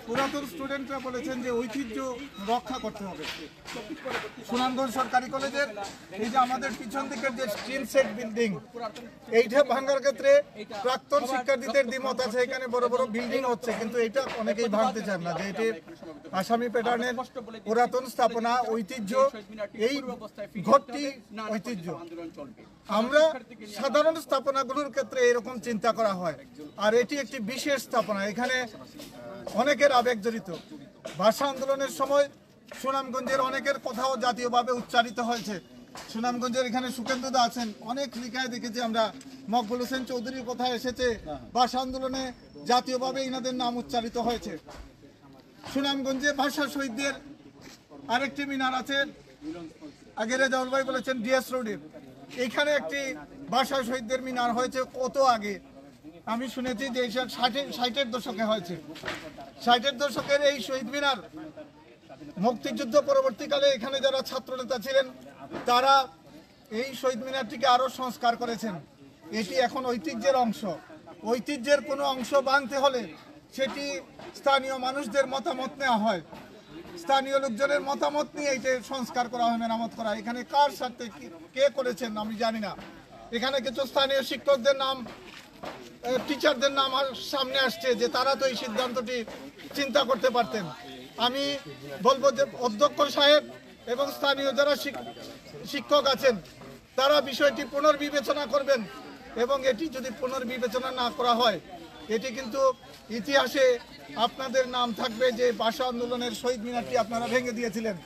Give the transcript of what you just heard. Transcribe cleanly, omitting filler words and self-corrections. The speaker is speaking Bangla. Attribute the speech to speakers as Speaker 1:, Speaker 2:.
Speaker 1: পুরাতন স্টুডেন্টরা বলেছেন যে ঐতিহ্য রক্ষা করতে হবে। সুনামগঞ্জ সরকারি কলেজের এই যে আমাদের পিছন দিকের যে স্ক্রিন সেট বিল্ডিং, এইটা ভাঙার ক্ষেত্রে প্রাক্তন শিক্ষার্থীদের দ্বিমত আছে। এখানে বড় বড় বিল্ডিং হচ্ছে, কিন্তু এটা অনেকেই ভাবতে চান না যে এটি আসামি প্যাটার্নের পুরাতন স্থাপনা, ঐতিহ্য। এই ঘরটি ঐতিহ্য। আমরা সাধারণ স্থাপনাগুলোর ক্ষেত্রে এরকম চিন্তা করা হয়, আর এটি একটি বিশেষ স্থাপনা। এখানে অনেকের আবেগ জড়িত। ভাষা আন্দোলনের সময় সুনামগঞ্জের অনেকের কথাও জাতীয়ভাবে উচ্চারিত হয়েছে। সুনামগঞ্জের এখানে সুকেন্দ্রদা আছেন, অনেক লিখায় দেখেছি আমরা। মকবুল হোসেন চৌধুরীর কথা এসেছে, ভাষা আন্দোলনে জাতীয়ভাবে ইনাদের নাম উচ্চারিত হয়েছে। সুনামগঞ্জে ভাষা শহীদদের আরেকটি মিনার আছে, আগে রেজাউল ভাই বলেছেন ডিএস রোডের। এখানে একটি ভাষা শহীদদের মিনার হয়েছে কত আগে, আমি শুনেছি যে 60-এর দশকে হয়েছে। 60-এর দশকের এই শহীদ মিনার মুক্তিযুদ্ধ পরবর্তীকালে এখানে যারা ছাত্রনেতা ছিলেন তারা এই শহীদ মিনারটিকে আরো সংস্কার করেছেন। এটি এখন ঐতিহ্যের অংশ। ঐতিহ্যের কোনো অংশ ভাঙতে হলে সেটি স্থানীয় মানুষদের মতামত নেওয়া হয়। স্থানীয় লোকজনের মতামত নিয়ে এইটা সংস্কার করা হয়, মেরামত করা। এখানে কার সাথে কে করেছেন আমি জানি না। এখানে কিছু স্থানীয় শিক্ষকদের নাম, টিচারদের নাম সামনে আসছে যে তারা তো এই সিদ্ধান্তটি চিন্তা করতে পারতেন। আমি বলবো যে অধ্যক্ষ সাহেব এবং স্থানীয় যারা শিক্ষক আছেন তারা বিষয়টি পুনর্বিবেচনা করবেন, এবং এটি যদি পুনর্বিবেচনা না করা হয় এটি কিন্তু ইতিহাসে আপনাদের নাম থাকবে যে ভাষা আন্দোলনের শহীদ মিনারটি আপনারা ভেঙে দিয়েছিলেন।